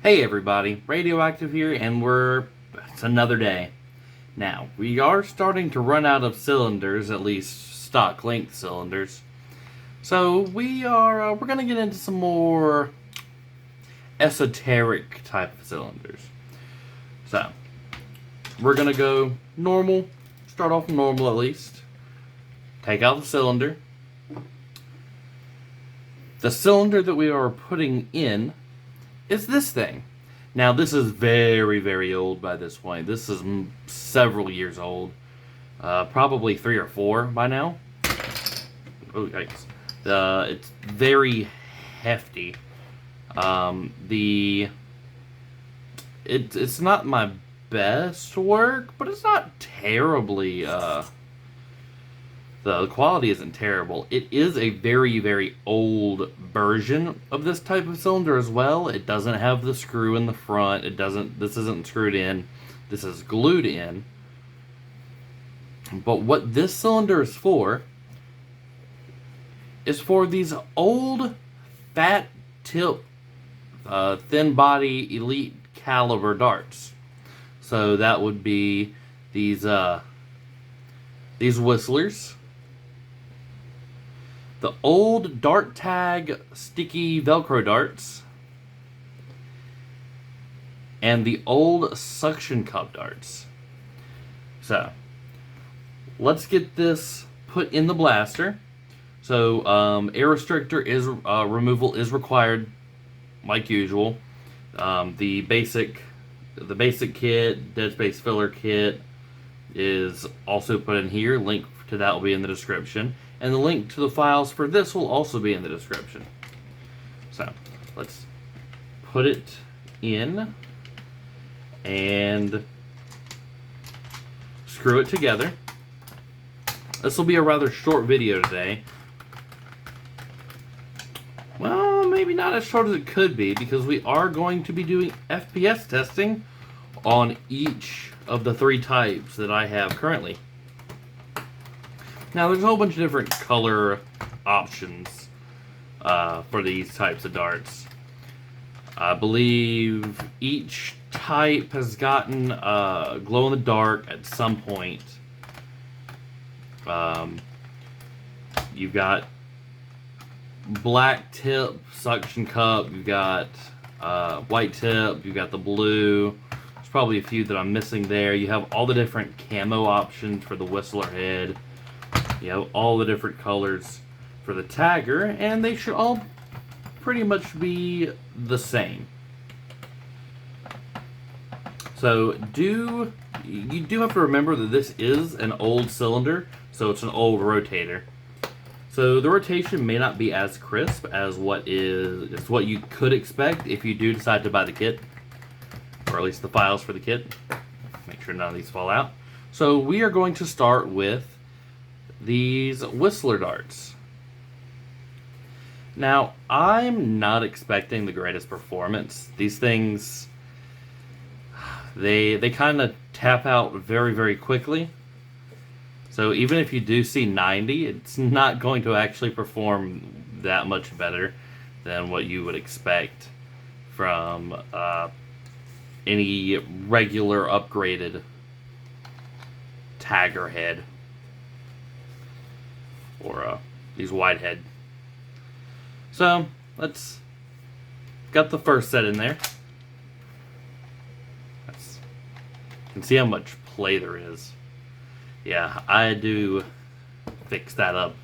Hey everybody, Radioactive here, and it's another day. Now, we are starting to run out of cylinders, at least stock length cylinders. So we're gonna get into some more esoteric type of cylinders. So, we're gonna go normal, start off normal at least. Take out the cylinder. The cylinder that we are putting in is this thing. Now, this is very, very old by this point. This is several years old. Probably 3 or 4 by now. Oh, yikes. It's very hefty. It's not my best work, but it's not terribly, the quality isn't terrible. It is a very, very old version of this type of cylinder as well. It doesn't have the screw in the front. This isn't screwed in. This is glued in. But what this cylinder is for these old, fat tip, thin body, elite caliber darts. So that would be these whistlers. The old dart tag sticky Velcro darts, and the old suction cup darts. So, let's get this put in the blaster. So, air restrictor removal is required, like usual. The basic kit, dead space filler kit, is also put in here. Link to that will be in the description. And the link to the files for this will also be in the description. So, let's put it in and screw it together. This will be a rather short video today. Well, maybe not as short as it could be, because we are going to be doing FPS testing on each of the 3 types that I have currently. Now, there's a whole bunch of different color options for these types of darts. I believe each type has gotten glow in the dark at some point. You've got black tip suction cup, you've got white tip, you've got the blue. There's probably a few that I'm missing there. You have all the different camo options for the whistler head. You have all the different colors for the tagger, and they should all pretty much be the same. So you do have to remember that this is an old cylinder, so it's an old rotator. So the rotation may not be as crisp as what you could expect if you do decide to buy the kit, or at least the files for the kit. Make sure none of these fall out. So we are going to start with these whistler darts. Now, I'm not expecting the greatest performance. These things, they kind of tap out very, very quickly. So even if you do see 90, it's not going to actually perform that much better than what you would expect from any regular upgraded tagger head, or these wide head. So let's got the first set in there. You can see how much play there is. Yeah, I do fix that up.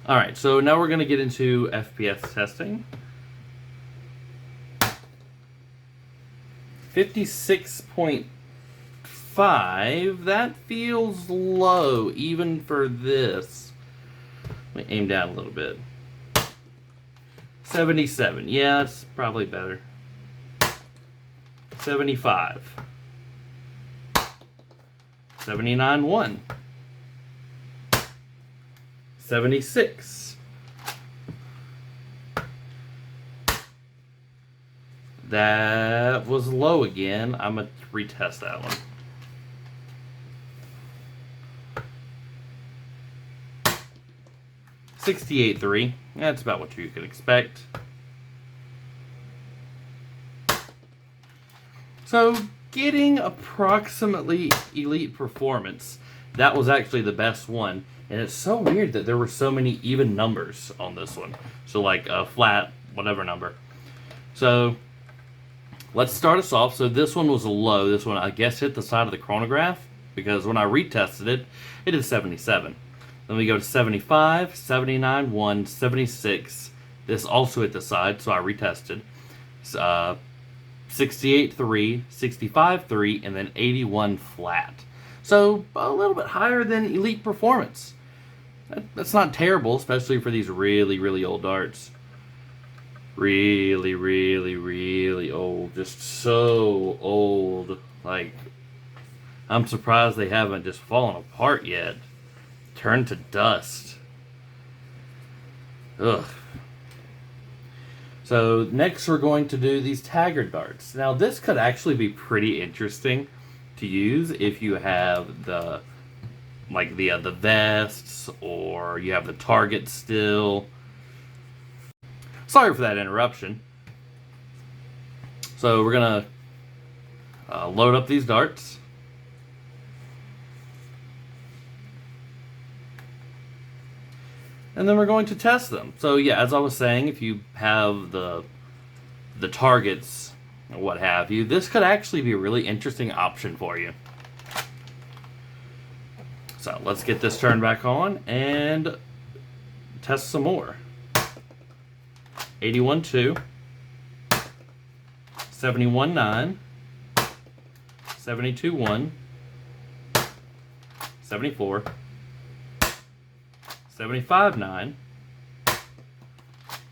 Alright, so now we're going to get into FPS testing. 56.5, that feels low even for this. Let me aim down a little bit. 77, yeah, that's probably better. 75. 79.1. 76. That was low again. I'm going to retest that one. 68.3. That's about what you could expect. So getting approximately elite performance, that was actually the best one. And it's so weird that there were so many even numbers on this one. So like a flat, whatever number. So let's start us off. So this one was a low. This one, I guess, hit the side of the chronograph, because when I retested it, it is 77. Then we go to 75, 79, 1, 76. This also hit the side, so I retested. 68, 3, 65, 3, and then 81 flat. So a little bit higher than elite performance. That's not terrible, especially for these really, really old darts. Really, really, really old. Just so old. Like, I'm surprised they haven't just fallen apart yet. Turned to dust. Ugh. So next we're going to do these Taggart darts. Now this could actually be pretty interesting to use if you have the vests, or you have the target still. Sorry for that interruption. So we're gonna load up these darts. And then we're going to test them. So yeah, as I was saying, if you have the targets, or what have you, this could actually be a really interesting option for you. So let's get this turned back on and test some more. 81.2, 71.9, 72.1, 74, 75.9,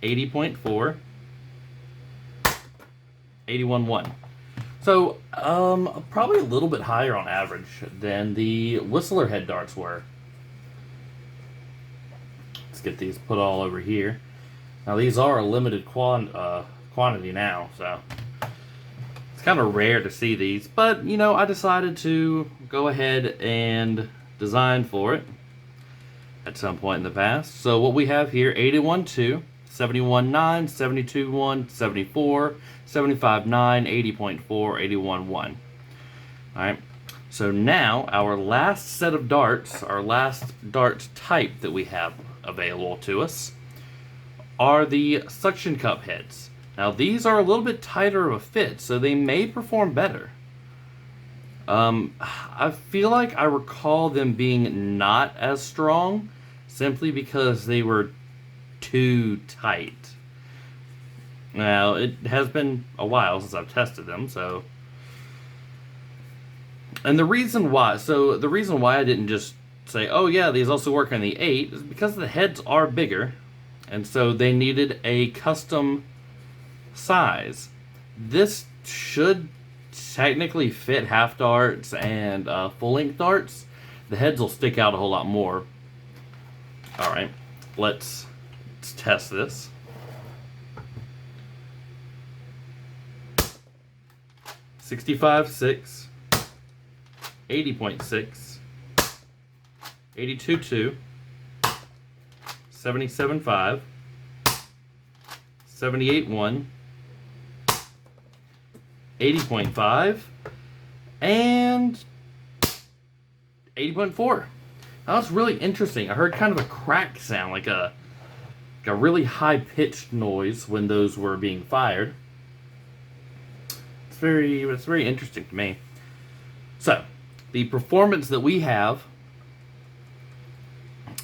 80.4, 81.1. So, probably a little bit higher on average than the Whistler head darts were. Let's get these put all over here. Now, these are a limited quantity now, so it's kind of rare to see these. But, you know, I decided to go ahead and design for it at some point in the past. So what we have here, 81.2, 71.9, 72.1, 74, 75.9, 80.4, 81.1. Alright, so now our last set of darts, our last dart type that we have available to us, are the suction cup heads. Now these are a little bit tighter of a fit, so they may perform better. I feel like I recall them being not as strong, simply because they were too tight. Now, it has been a while since I've tested them, so... And the reason why I didn't just say, oh yeah, these also work on the 8, is because the heads are bigger, and so they needed a custom size. This should technically fit half darts and full-length darts. The heads will stick out a whole lot more. Alright, let's test this. .6, 80.6, 82.2, 77.5, 78.1, 80.5, and 80.4. Now that's really interesting. I heard kind of a crack sound, like a really high-pitched noise when those were being fired. It's very interesting to me. So, the performance that we have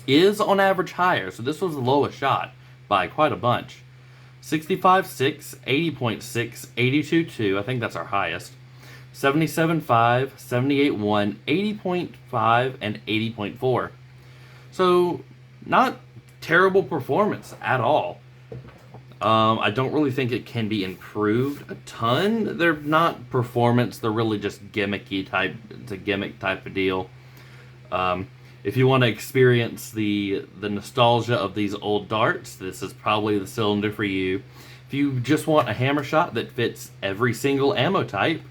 is on average higher. So this was the lowest shot by quite a bunch. 65.6, 80.6, 82.2, I think that's our highest. 77.5, 78.1, 80.5, and 80.4. So, not terrible performance at all. I don't really think it can be improved a ton. They're not performance, they're really just gimmicky type. It's a gimmick type of deal. If you want to experience the nostalgia of these old darts, this is probably the cylinder for you. If you just want a Hammershot that fits every single ammo type,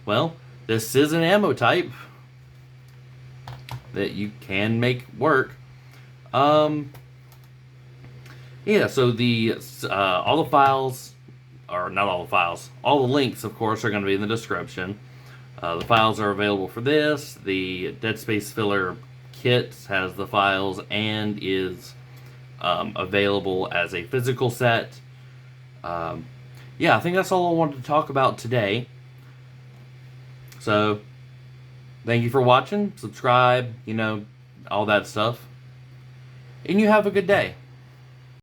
well, this is an ammo type that you can make work. Yeah, so the all the files or not all the files, all the links, of course, are going to be in the description. The files are available for this. The Dead Space Filler kit has the files and is available as a physical set. Yeah, I think that's all I wanted to talk about today. So, thank you for watching. Subscribe, all that stuff. And you have a good day.